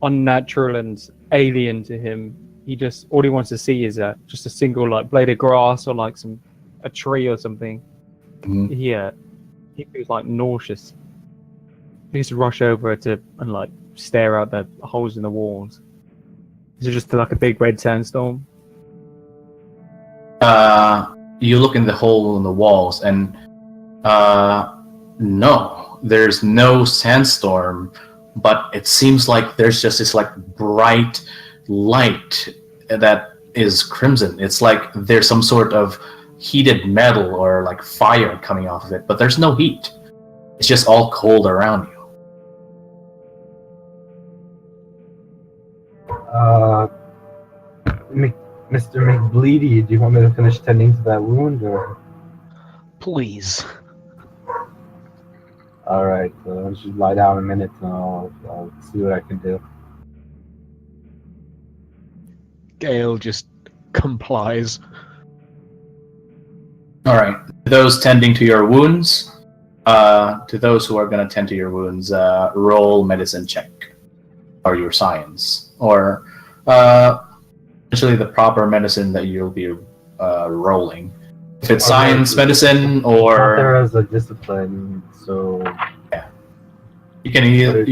unnatural and alien to him. All he wants to see is just a single like blade of grass or like a tree or something. Mm-hmm. He feels like nauseous. He needs to rush over and like stare out the holes in the walls. Is it just like a big red sandstorm? You look in the hole in the walls, and no, there's no sandstorm, but it seems like there's just this like bright light that is crimson. It's like there's some sort of heated metal or like fire coming off of it, but there's no heat. It's just all cold around you. Mr. McBleedy, do you want me to finish tending to that wound, or? Please. Alright, so I'll just lie down a minute and I'll see what I can do. Gale just complies. Alright, to those tending to your wounds, to those who are going to tend to your wounds, roll medicine check. Or your science. Or essentially the proper medicine that you'll be rolling. If it's science, medicine, or... There as a discipline, so... Yeah. You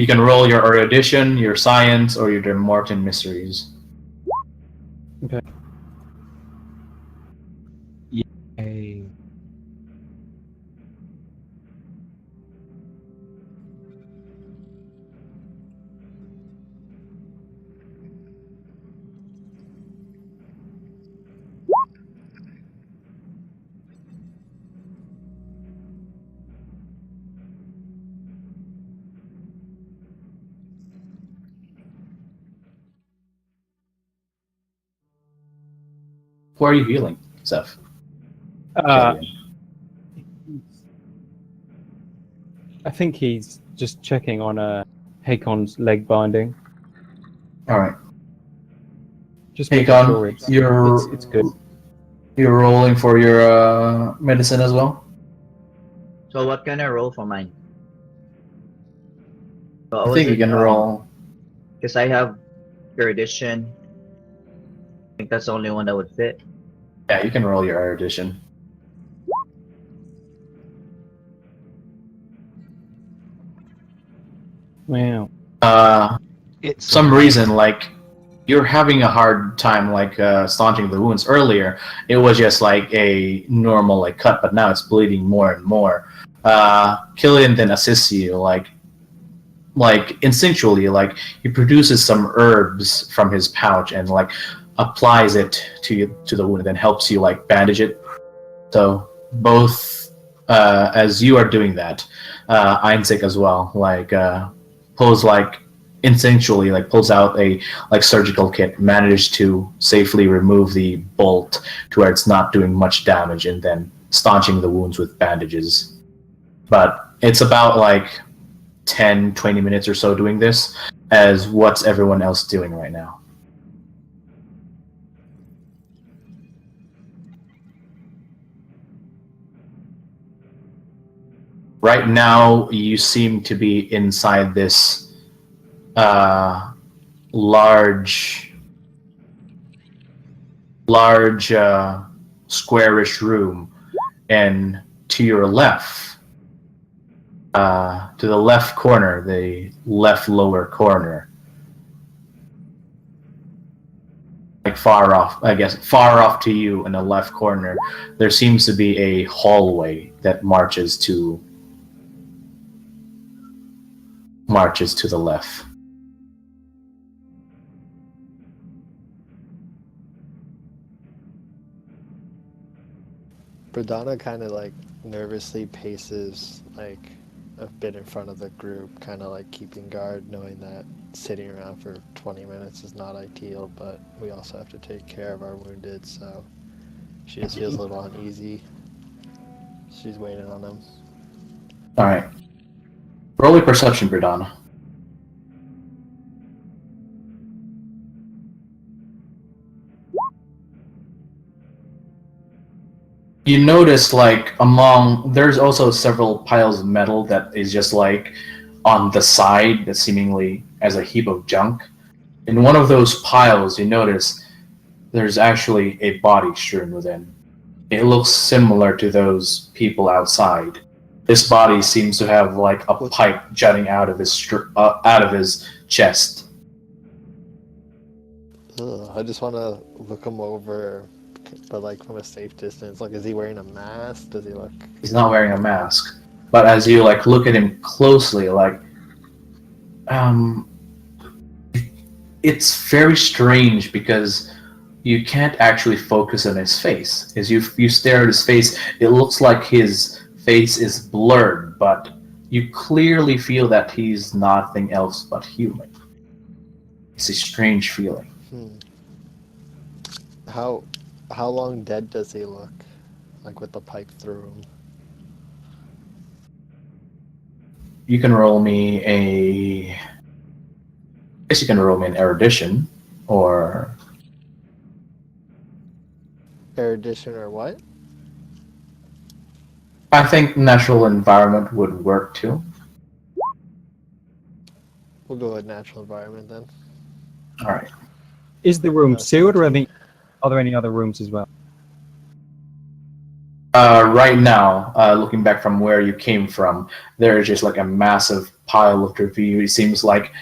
can roll your erudition, your science, or your Morton mysteries. Okay. Yay. Who are you healing, Seth? I think he's just checking on Hakon's leg binding. Alright. Just making Hakon, sure it's good. You're rolling for your medicine as well? So what can I roll for mine? I think you can roll... Because I have erudition. I think that's the only one that would fit. Yeah, you can roll your erudition. Wow. It's Some reason, like, you're having a hard time, like, staunching the wounds. Earlier, it was just, like, a normal, like, cut, but now it's bleeding more and more. Killian then assists you, like, instinctually, like, he produces some herbs from his pouch and, like, applies it to the wound and then helps you, like, bandage it. So, both, as you are doing that, Einzig as well, like, pulls, like, instinctually, like, pulls out a, like, surgical kit, manages to safely remove the bolt to where it's not doing much damage, and then staunching the wounds with bandages. But it's about, like, 10-20 minutes or so doing this, as what's everyone else doing right now? Right now, you seem to be inside this large squarish room, and to your left, to the left corner, the left lower corner, like far off to you in the left corner, there seems to be a hallway that marches to the left. Verdana kind of like nervously paces like a bit in front of the group, kind of like keeping guard, knowing that sitting around for 20 minutes is not ideal, but we also have to take care of our wounded, so she just feels a little uneasy. She's waiting on them. Alright. Roll a perception, Verdana. You notice, like, there's also several piles of metal that is just, like, on the side, that seemingly as a heap of junk. In one of those piles, you notice there's actually a body strewn within. It looks similar to those people outside. This body seems to have like a pipe jutting out of his chest. Ugh, I just want to look him over, but like from a safe distance. Like, is he wearing a mask? Does he look? He's not wearing a mask, but as you like look at him closely, like, it's very strange because you can't actually focus on his face. As you stare at his face, it looks like his face is blurred, but you clearly feel that he's nothing else but human. It's a strange feeling. How long dead does he look? Like with the pipe through him. You can roll me a. I guess you can roll me an erudition, or Erudition or what? I think natural environment would work too. We'll go with natural environment then. All right. Is the room That's sealed, or are there any other rooms as well? Right now, looking back from where you came from, there is just like a massive pile of debris. It seems like,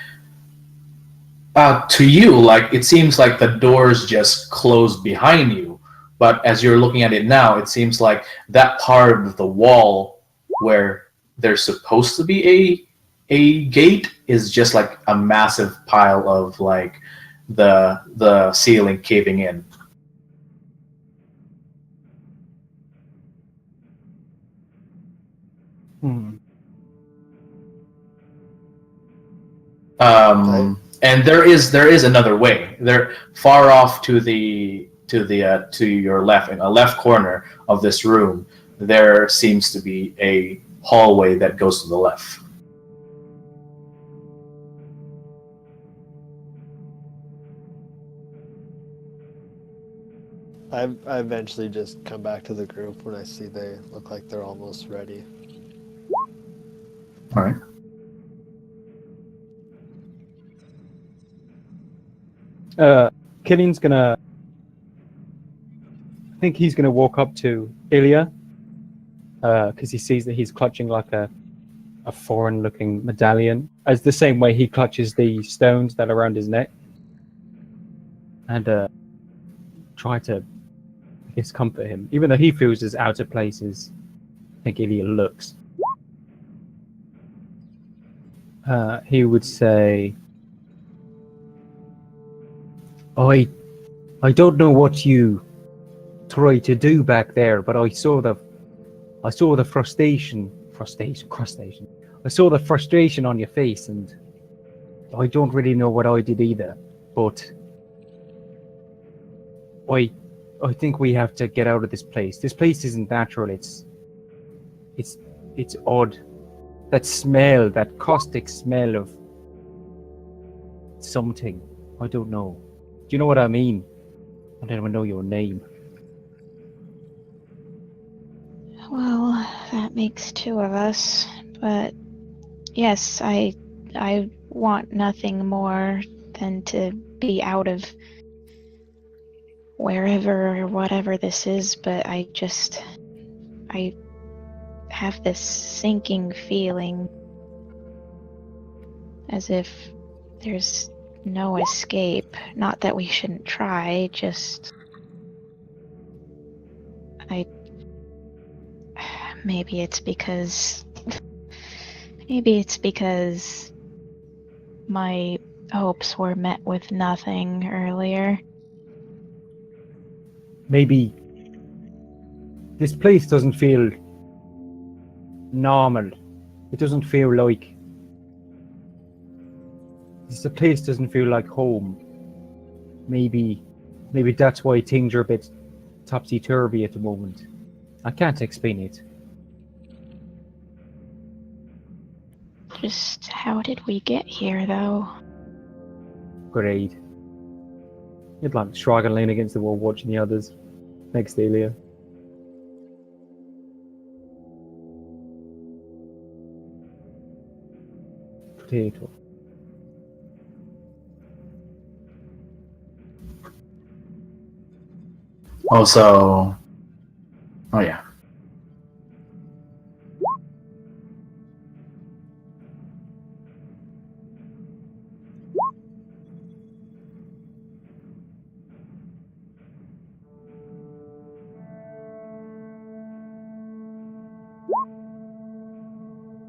to you, like it seems like the doors just closed behind you. But as you're looking at it now, it seems like that part of the wall where there's supposed to be a gate is just like a massive pile of like the ceiling caving in. And there is another way. There, far off to your left, in a left corner of this room, there seems to be a hallway that goes to the left. I eventually just come back to the group when I see they look like they're almost ready. All right. Killian's gonna. I think he's gonna walk up to Ilya, because he sees that he's clutching like a foreign-looking medallion, as the same way he clutches the stones that are around his neck, and try to, I guess, comfort him, even though he feels as out of place as I think Ilya looks. He would say, I don't know what you tried to do back there, but I saw the frustration. I saw the frustration on your face, and I don't really know what I did either. But I think we have to get out of this place. This place isn't natural. It's odd. That smell, that caustic smell of something. I don't know. Do you know what I mean? I don't even know your name. Well, that makes two of us, but yes, I want nothing more than to be out of wherever or whatever this is, but I have this sinking feeling as if there's no escape. Not that we shouldn't try, just maybe it's because my hopes were met with nothing earlier. Maybe this place doesn't feel normal. It doesn't feel like this place doesn't feel like home. Maybe that's why things are a bit topsy-turvy at the moment. I can't explain it. Just how did we get here, though? Great. You'd like shrug and lean against the wall, watching the others. Next to Ilya. Potato. Also, oh yeah.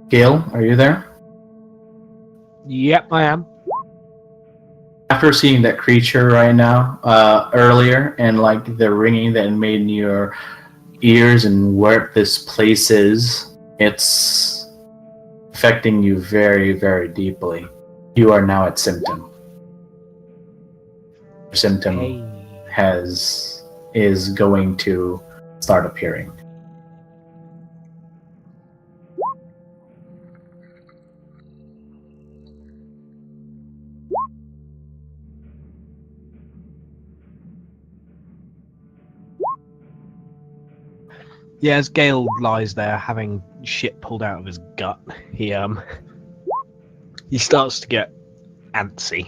Gale, are you there? Yep, I am. After seeing that creature right now, earlier, and like the ringing that made in your ears and where this place is, it's affecting you very, very deeply. You are now at symptom. Your symptom Hey. is going to start appearing. Yeah, as Gale lies there having shit pulled out of his gut, he starts to get antsy.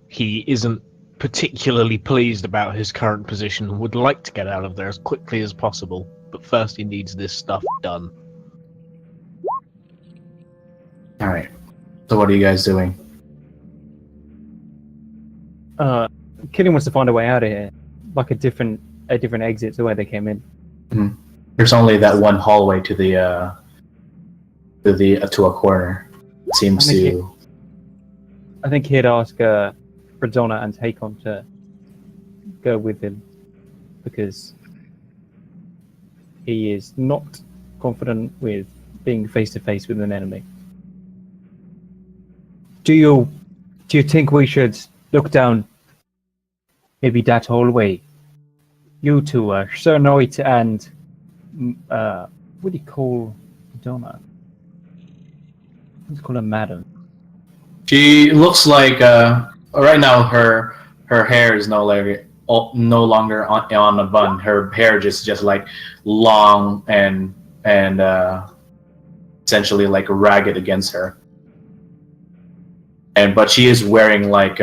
He isn't particularly pleased about his current position and would like to get out of there as quickly as possible, but first he needs this stuff done. Alright. So what are you guys doing? Killian wants to find a way out of here, like a different exit to where they came in. Mm-hmm. There's only that one hallway to the to a corner. It seems to. I think he'd ask Bradonna and Hakon to go with him because he is not confident with being face to face with an enemy. Do you think we should look down maybe that hallway? You two, Sir Noit and what do you call Bradonna? Let's call her Madam. She looks like right now her hair is no longer on a bun. Her hair just like long and essentially like ragged against her. But she is wearing like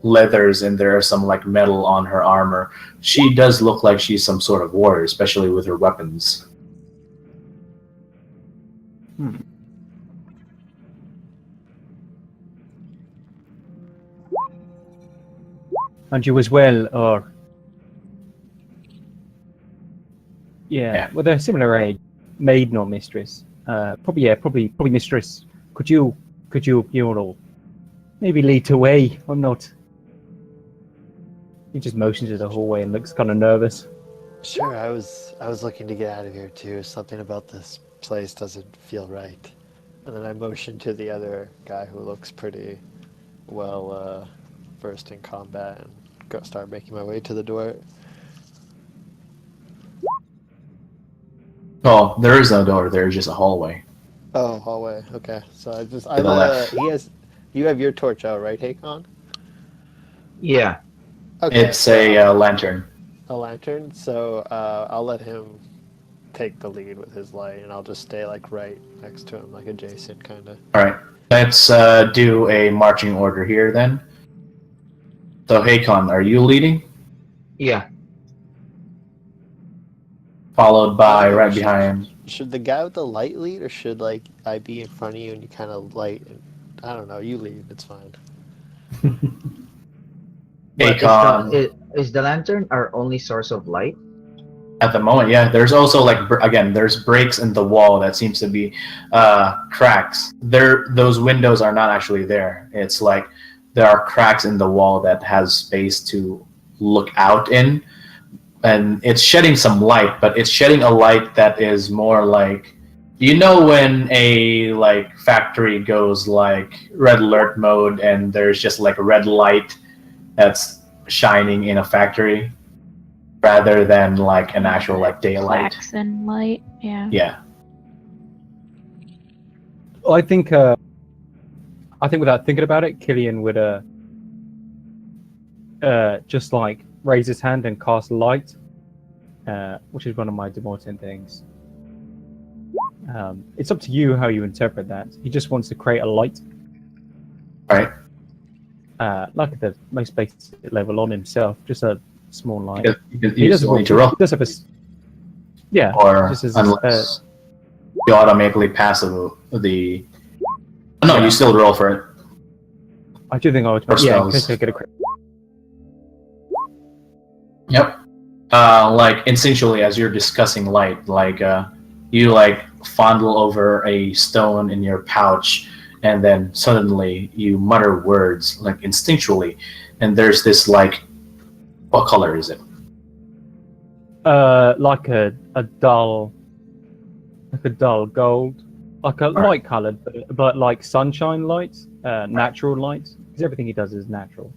leathers, and there are some like metal on her armor. She does look like she's some sort of warrior, especially with her weapons. And you as well, or yeah. Well, they're similar age, maiden or mistress. Probably mistress. Could you all maybe lead the way? I'm not. He just motions to the hallway and looks kind of nervous. Sure, I was looking to get out of here too. Something about this place doesn't feel right. And then I motioned to the other guy who looks pretty well versed in combat and start making my way to the door. Oh, there is no door. There's just a hallway. Oh, hallway. Okay, so the left. You have your torch out, right, Hakon? Yeah. Okay. It's a lantern. A lantern. So I'll let him take the lead with his light, and I'll just stay like right next to him, like adjacent, kind of. All right. Let's do a marching order here then. So Hakon, are you leading? Yeah. Followed by right behind. Should the guy with the light lead, or should like I be in front of you and you kind of light? I don't know. You lead. It's fine. Hakon. Is the lantern our only source of light? At the moment, yeah. There's also like there's breaks in the wall that seems to be cracks. Those windows are not actually there. It's like there are cracks in the wall that has space to look out in, and it's shedding some light, but it's shedding a light that is more like, you know, when a like factory goes like red alert mode and there's just like a red light that's shining in a factory, rather than like an actual like daylight. Flaxen light, yeah. Yeah. I think without thinking about it, Killian would just like raise his hand and cast light, which is one of my demoting things. It's up to you how you interpret that. He just wants to create a light. Right. Like at the most basic level on himself, just a small light. You still need to roll. He does have a yeah. Or just as unless you automatically pass the. No, you still roll for it. I do think I would. For Yeah, in spells. case I get a crit. Yep. Like instinctually, as you're discussing light, like you like fondle over a stone in your pouch, and then suddenly you mutter words like instinctually, and there's this like, what color is it? Like a dull gold, like a light coloured, but like sunshine light, natural light. Because everything he does is natural.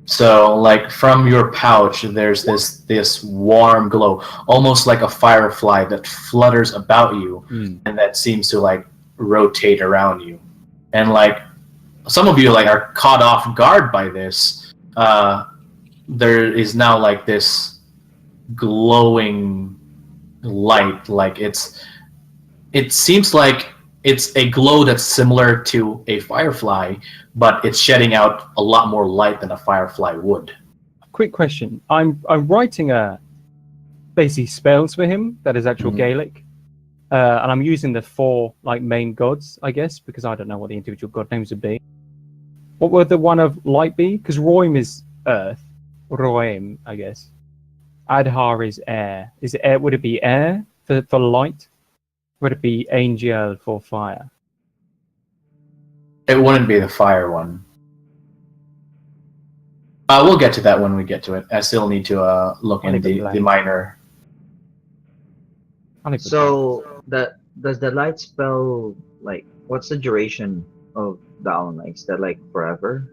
So, like from your pouch, there's this warm glow, almost like a firefly that flutters about you, and that seems to like rotate around you. And like some of you like are caught off guard by this. There is now like this glowing light, like it seems like it's a glow that's similar to a firefly, but it's shedding out a lot more light than a firefly would. Quick question: I'm writing basically spells for him that is actual Gaelic, and I'm using the 4 like main gods, I guess, because I don't know what the individual god names would be. What would the one of light be? Because Roim is earth, Roim, I guess. Adhar is air. Is it air? Would it be air for light? Would it be angel for fire? It wouldn't be the fire one. We'll get to that when we get to it. I still need to look in the minor. So does the light spell, like, what's the duration of the owl nights? Is that like forever?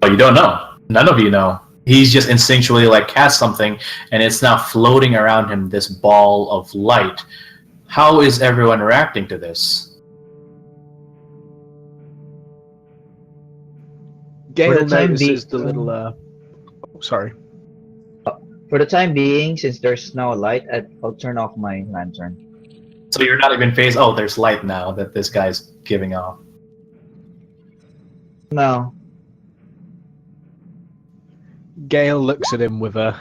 Oh, you don't know. None of you know. He's just instinctually like cast something, and it's now floating around him, this ball of light. How is everyone reacting to this? Gale time notices being- the little. Sorry. For the time being, since there's now a light, I'll turn off my lantern. So you're not even phased. Oh, there's light now that this guy's giving off. No. Gale looks at him with a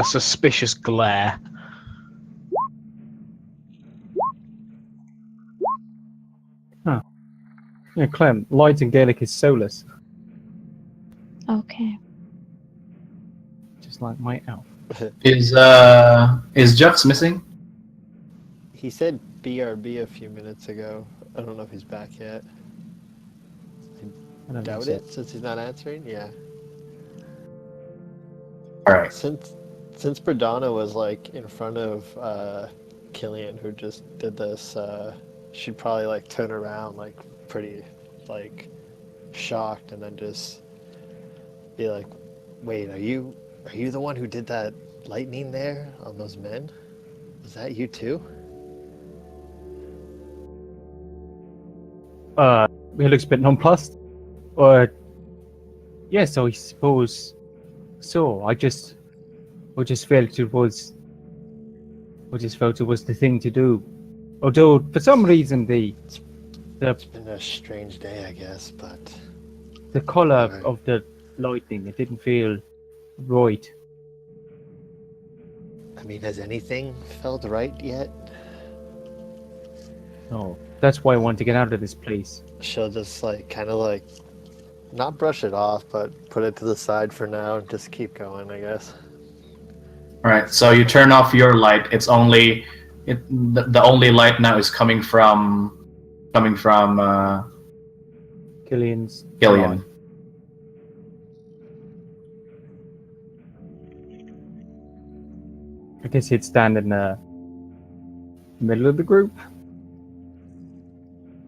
suspicious glare. Yeah, Clem, light in Gaelic is solus, Okay. just like my elf. Is Jux missing? He said BRB a few minutes ago. I don't know if he's back yet. I don't Doubt think so. it, since he's not answering. Yeah. All right. Since Berdana was like in front of Killian, who just did this, she'd probably like turn around like pretty like shocked, and then just be like, "Wait, are you the one who did that lightning there on those men? Was that you too?" He looks a bit nonplussed. Or yes, I suppose so. I just felt it was the thing to do. Although for some reason It's been a strange day, I guess, but the color Right. of the lightning, it didn't feel right. I mean, has anything felt right yet? No, that's why I want to get out of this place. She'll just like kind of like not brush it off, but put it to the side for now and just keep going, I guess. All right. So you turn off your light. It's only the only light now is coming from Killian's Killian. line. I guess he'd stand in the middle of the group.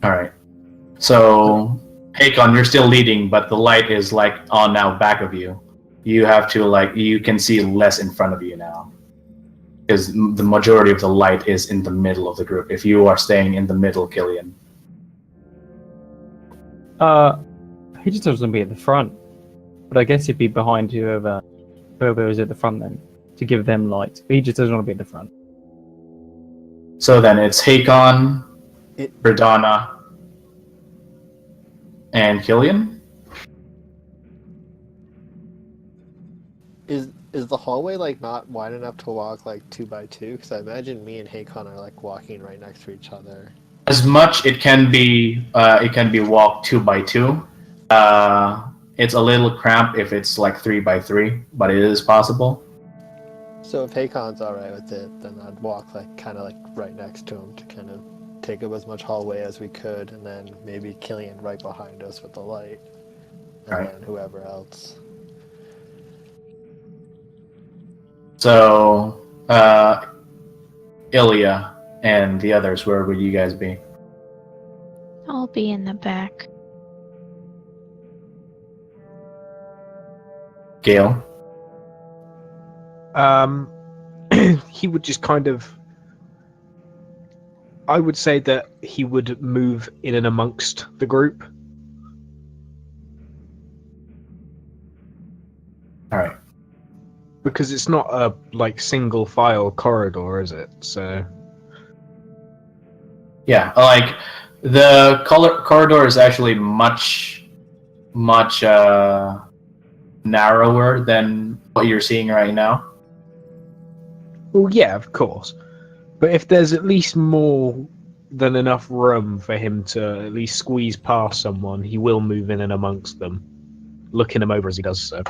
All right. So, Hakon, you're still leading, but the light is like on now back of you. You have to like you can see less in front of you now, because the majority of the light is in the middle of the group. If you are staying in the middle, Killian. He just doesn't be at the front, but I guess he'd be behind whoever was at the front then to give them light. But he just doesn't want to be at the front. So then it's Hakon, Berdana, and Killian. Is the hallway like not wide enough to walk like 2x2? Because I imagine me and Hakon are like walking right next to each other. As much it can be walked 2x2. It's a little cramped if it's like 3x3, but it is possible. So if Hakon's alright with it, then I'd walk like kind of like right next to him to kind of take up as much hallway as we could, and then maybe Killian right behind us with the light, and Right. then whoever else. So, Ilya and the others, where would you guys be? I'll be in the back. Gale? He would just kind of. I would say that he would move in and amongst the group. All right. Because it's not a like single file corridor, is it? So Yeah, like the corridor is actually much narrower than what you're seeing right now. well, yeah, of course. But if there's at least more than enough room for him to at least squeeze past someone, he will move in and amongst them, looking them over as he does so.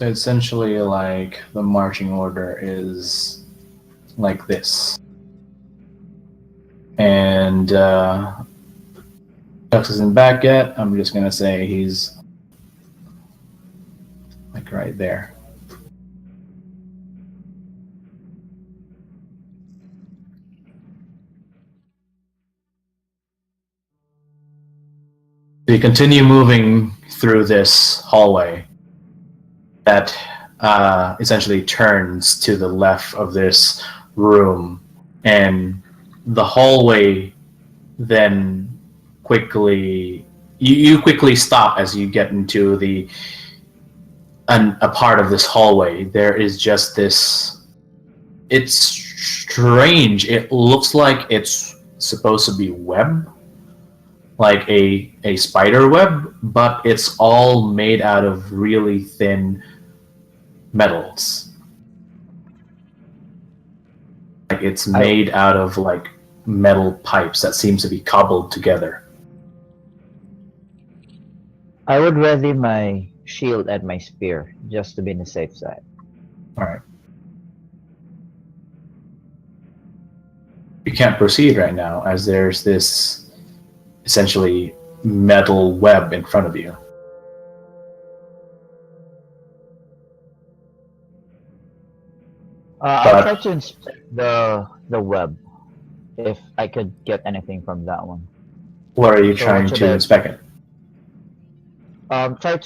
Essentially, like the marching order is like this, and Chucks isn't back yet. I'm just gonna say he's like right there. So you continue moving through this hallway that essentially turns to the left of this room, and the hallway then quickly you quickly stop as you get into a part of this hallway. There is just this. It's strange. It looks like it's supposed to be web, like a spider web, but it's all made out of really thin metals. Like it's made out of like metal pipes that seems to be cobbled together. I would ready my shield and my spear just to be on the safe side. All right. You can't proceed right now as there's this essentially metal web in front of you. I'll try to inspect the web if I could get anything from that one. What are you So trying what should to I- inspect it? Try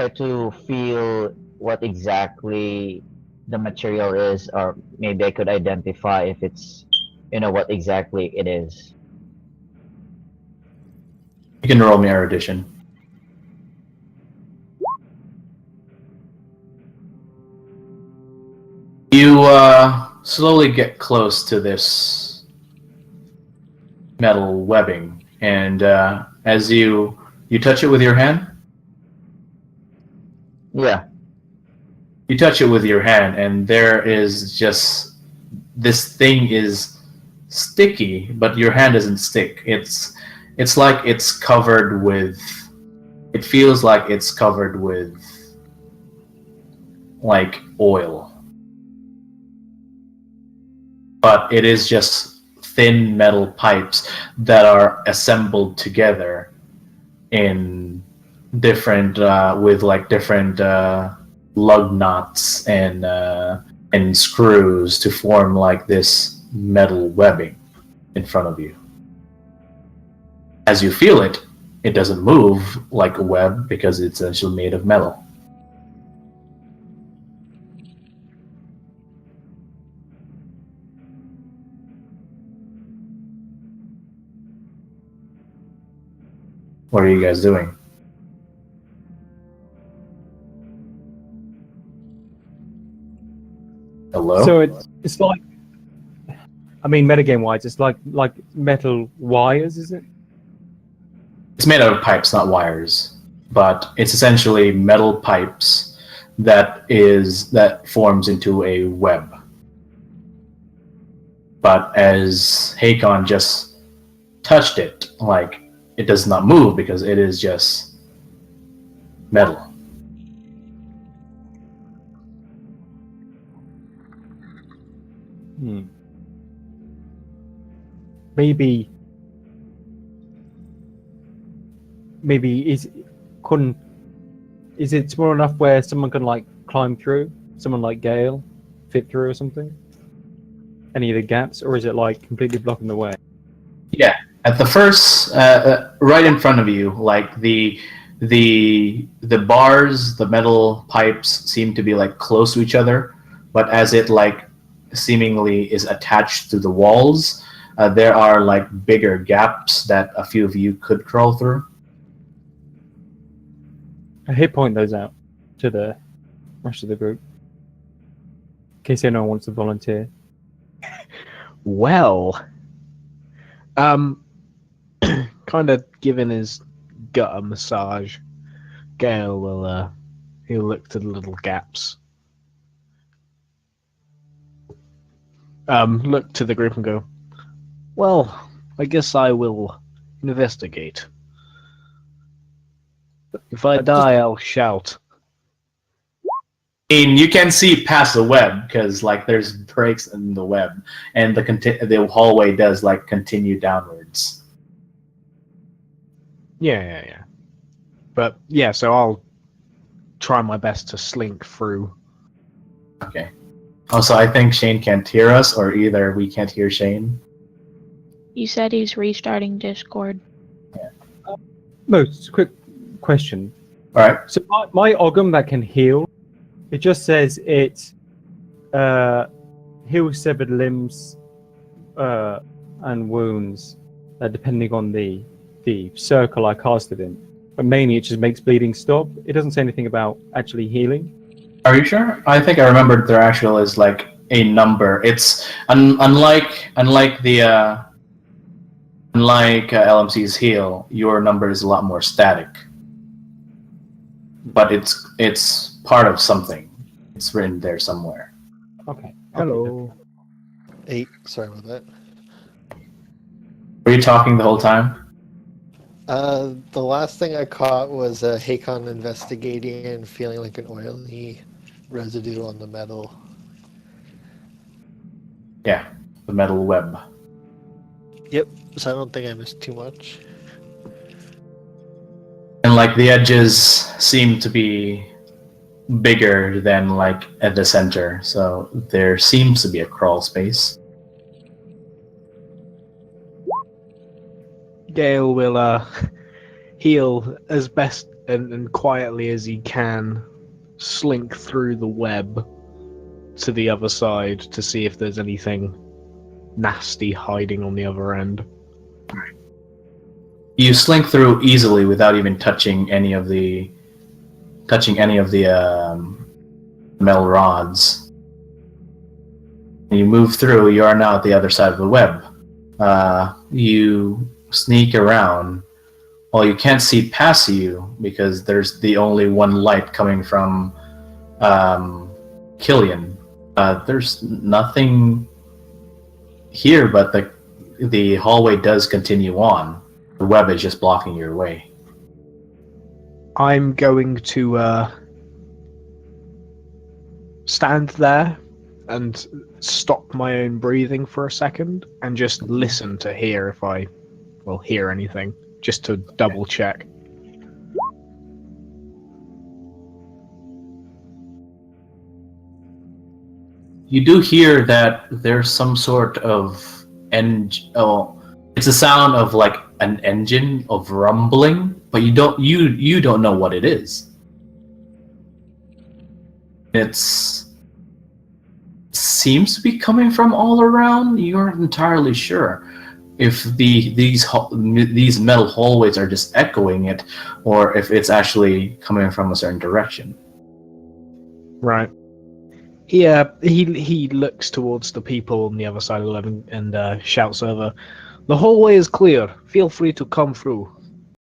to feel what exactly the material is, or maybe I could identify if it's, what exactly it is. You can roll me erudition. You slowly get close to this metal webbing, and as you touch it with your hand, Yeah. you touch it with your hand, and there is just this thing is sticky, but your hand doesn't stick. It's like it's covered with. It feels like it's covered with like oil. But it is just thin metal pipes that are assembled together in different with like different lug knots and screws to form like this metal webbing in front of you. As you feel it, it doesn't move like a web because it's essentially made of metal. What are you guys doing? Hello? So it's like, I mean, metagame wise, it's like metal wires, is it? It's made out of pipes, not wires, but it's essentially metal pipes that forms into a web. But as Hakon just touched it, like, it does not move because it is just metal. Maybe is it small enough where someone can like climb through? Someone like Gale fit through or something? Any of the gaps, or is it like completely blocking the way? Yeah, at the first, right in front of you, like the bars, the metal pipes seem to be like close to each other, but as it like seemingly is attached to the walls, there are like bigger gaps that a few of you could crawl through. I hit point those out to the rest of the group in case anyone wants to volunteer. Well, kind of giving his gut a massage, Gale will he'll look to the little gaps. Look to the group and go, well, I guess I will investigate. If I die, I'll shout. I mean, you can see past the web because like there's breaks in the web, and the hallway does like continue downwards. Yeah. But yeah, so I'll try my best to slink through. Okay. Also, I think Shane can't hear us, or either we can't hear Shane. You said he's restarting Discord. No, just a quick question. All right. So my Ogham that can heal, it just says it heals severed limbs and wounds, depending on the circle I cast it in. But mainly, it just makes bleeding stop. It doesn't say anything about actually healing. Are you sure? I think I remembered there actually is like a number. It's unlike LMC's heal. Your number is a lot more static, but it's part of something. It's written there somewhere. Okay. Hello. 8. Sorry about that. Were you talking the whole time? The last thing I caught was Hakon investigating and feeling like an oily residue on the metal. Yeah, the metal web. Yep. So I don't think I missed too much. And like the edges seem to be bigger than like at the center, so there seems to be a crawl space. Gale will heal as best and quietly as he can, slink through the web to the other side to see if there's anything nasty hiding on the other end. You slink through easily without even touching any of the metal rods. When you move through, you are now at the other side of the web. You sneak around. Well, you can't see past you because there's the only one light coming from Killian. There's nothing here, but the hallway does continue on. The web is just blocking your way. I'm going to stand there and stop my own breathing for a second and just listen to hear if I will hear anything, just to double check. You do hear that there's some sort of it's a sound of like an engine of rumbling, but you don't know what it is. It seems to be coming from all around. You aren't entirely sure if these metal hallways are just echoing it, or if it's actually coming from a certain direction. Right. Yeah, he looks towards the people on the other side of the web and shouts over, "The hallway is clear. Feel free to come through."